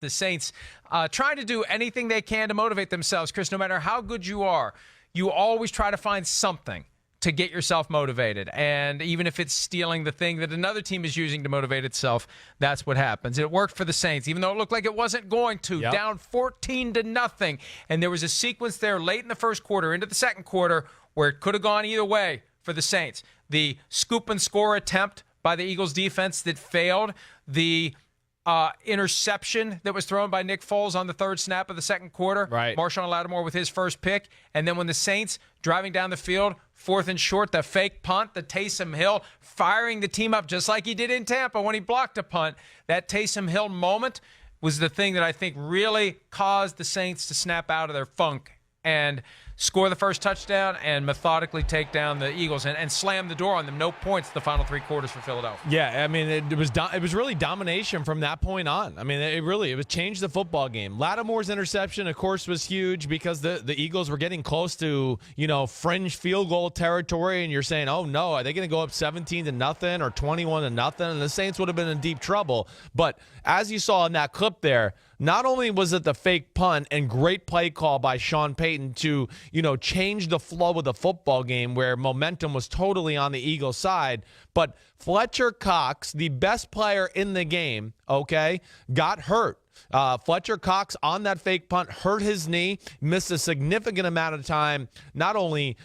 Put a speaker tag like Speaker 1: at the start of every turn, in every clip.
Speaker 1: The Saints trying to do anything they can to motivate themselves. Chris, no matter how good you are, you always try to find something to get yourself motivated. And even if it's stealing the thing that another team is using to motivate itself, that's what happens. It worked for the Saints, even though it looked like it wasn't going to.
Speaker 2: Yep.
Speaker 1: Down 14-0. And there was a sequence there late in the first quarter, into the second quarter, where it could have gone either way for the Saints. The scoop and score attempt by the Eagles defense that failed. The interception that was thrown by Nick Foles on the third snap of the second quarter.
Speaker 2: Right.
Speaker 1: Marshawn Lattimore with his first pick. And then when the Saints, driving down the field, 4th and short, the fake punt, the Taysom Hill firing the team up just like he did in Tampa when he blocked a punt. That Taysom Hill moment was the thing that I think really caused the Saints to snap out of their funk and score the first touchdown and methodically take down the Eagles and slam the door on them. No points the final 3 quarters for Philadelphia.
Speaker 2: Yeah, I mean, it was really domination from that point on. I mean, it was changed the football game. Lattimore's interception, of course, was huge because the Eagles were getting close to, fringe field goal territory, and you're saying, oh, no, are they going to go up 17-0 or 21-0? And the Saints would have been in deep trouble. But as you saw in that clip there, not only was it the fake punt and great play call by Sean Payton to, change the flow of the football game where momentum was totally on the Eagles side, but Fletcher Cox, the best player in the game, got hurt. Fletcher Cox on that fake punt hurt his knee, missed a significant amount of time, not only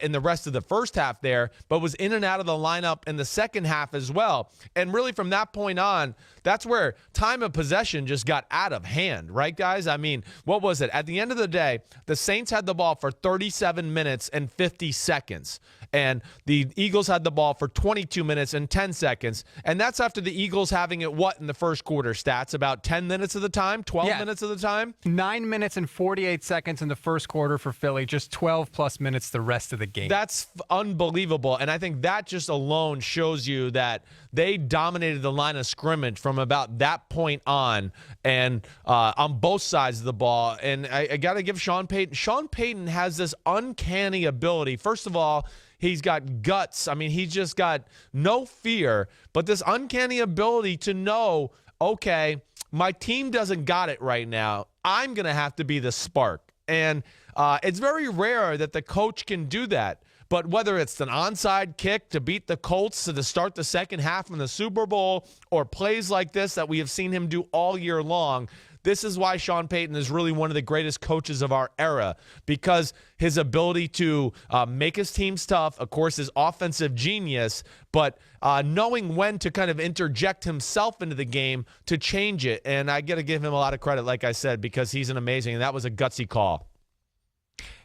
Speaker 2: in the rest of the first half there, but was in and out of the lineup in the second half as well. And really from that point on, that's where time of possession just got out of hand, right, guys? I mean, what was it? At the end of the day, the Saints had the ball for 37 minutes and 50 seconds. And the Eagles had the ball for 22 minutes and 10 seconds. And that's after the Eagles having it, in the first quarter stats? About 10 minutes of the time? 12 minutes of the time?
Speaker 3: 9 minutes and 48 seconds in the first quarter for Philly. Just 12-plus minutes the rest of the game.
Speaker 2: That's unbelievable. And I think that just alone shows you that they dominated the line of scrimmage from about that point on and on both sides of the ball. And I got to give Sean Payton. Sean Payton has this uncanny ability. First of all, he's got guts. I mean, he's just got no fear, but this uncanny ability to know, okay, my team doesn't got it right now. I'm going to have to be the spark. And it's very rare that the coach can do that. But whether it's an onside kick to beat the Colts to start the second half in the Super Bowl or plays like this that we have seen him do all year long, this is why Sean Payton is really one of the greatest coaches of our era, because his ability to make his teams tough, of course, his offensive genius, but knowing when to kind of interject himself into the game to change it. And I got to give him a lot of credit, like I said, because he's an amazing, and that was a gutsy call.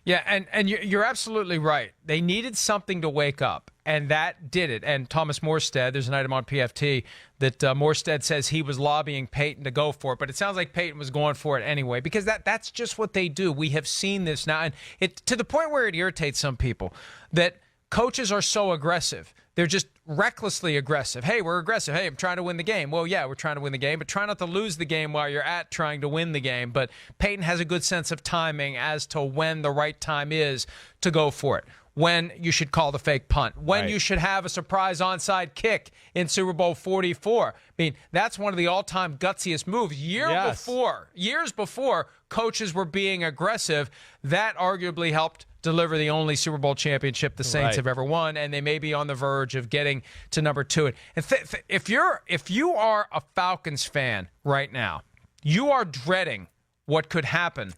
Speaker 1: Yeah, and you're absolutely right. They needed something to wake up, and that did it. And Thomas Morstead, there's an item on PFT that Morstead says he was lobbying Payton to go for it, but it sounds like Payton was going for it anyway, because that's just what they do. We have seen this now, and it to the point where it irritates some people that coaches are so aggressive. They're just recklessly aggressive. Hey, we're aggressive. Hey, I'm trying to win the game. Well, yeah, we're trying to win the game, but try not to lose the game while you're at trying to win the game. But Payton has a good sense of timing as to when the right time is to go for it. When you should call the fake punt. When you should have a surprise onside kick in Super Bowl 44. I mean, that's one of the all-time gutsiest moves. Years before, coaches were being aggressive. That arguably helped deliver the only Super Bowl championship the Saints have ever won, and they may be on the verge of getting to number 2. And if you are a Falcons fan right now, you are dreading what could happen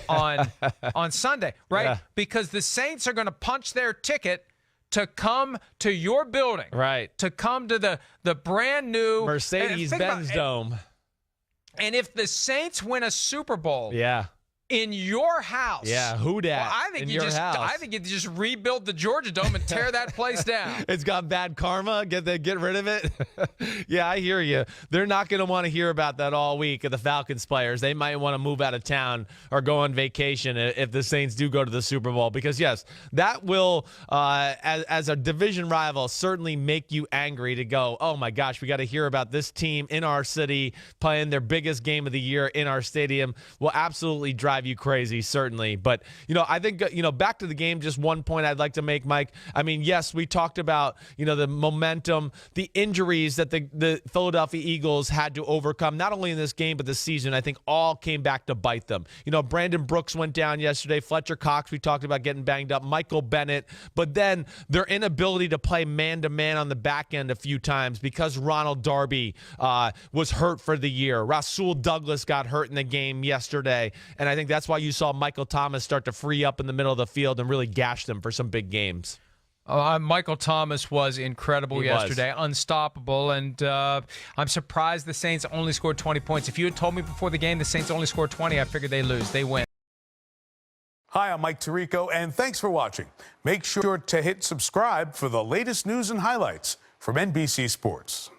Speaker 1: on Sunday, right? Yeah. Because the Saints are going to punch their ticket to come to your building,
Speaker 2: right? To
Speaker 1: come to the brand new
Speaker 2: Mercedes-Benz Dome.
Speaker 1: And if the Saints win a Super Bowl, in your house.
Speaker 2: Yeah, who dat?
Speaker 1: Well, I think you just rebuild the Georgia Dome and tear that place down.
Speaker 2: It's got bad karma. Get rid of it. Yeah, I hear you. They're not going to want to hear about that all week of the Falcons players. They might want to move out of town or go on vacation if the Saints do go to the Super Bowl. Because, yes, that will, as a division rival, certainly make you angry to go, oh, my gosh, we got to hear about this team in our city playing their biggest game of the year in our stadium. Will absolutely drive drive you crazy, certainly. But, I think, back to the game, just one point I'd like to make, Mike. I mean, yes, we talked about, the momentum, the injuries that the Philadelphia Eagles had to overcome, not only in this game, but this season. I think all came back to bite them. Brandon Brooks went down yesterday. Fletcher Cox, we talked about getting banged up. Michael Bennett. But then their inability to play man-to-man on the back end a few times because Ronald Darby was hurt for the year. Rasul Douglas got hurt in the game yesterday. And I think that's why you saw Michael Thomas start to free up in the middle of the field and really gash them for some big games.
Speaker 1: Michael Thomas was incredible yesterday, unstoppable, and I'm surprised the Saints only scored 20 points. If you had told me before the game the Saints only scored 20, I figured they lose. They win.
Speaker 4: Hi, I'm Mike Tirico, and thanks for watching. Make sure to hit subscribe for the latest news and highlights from NBC Sports.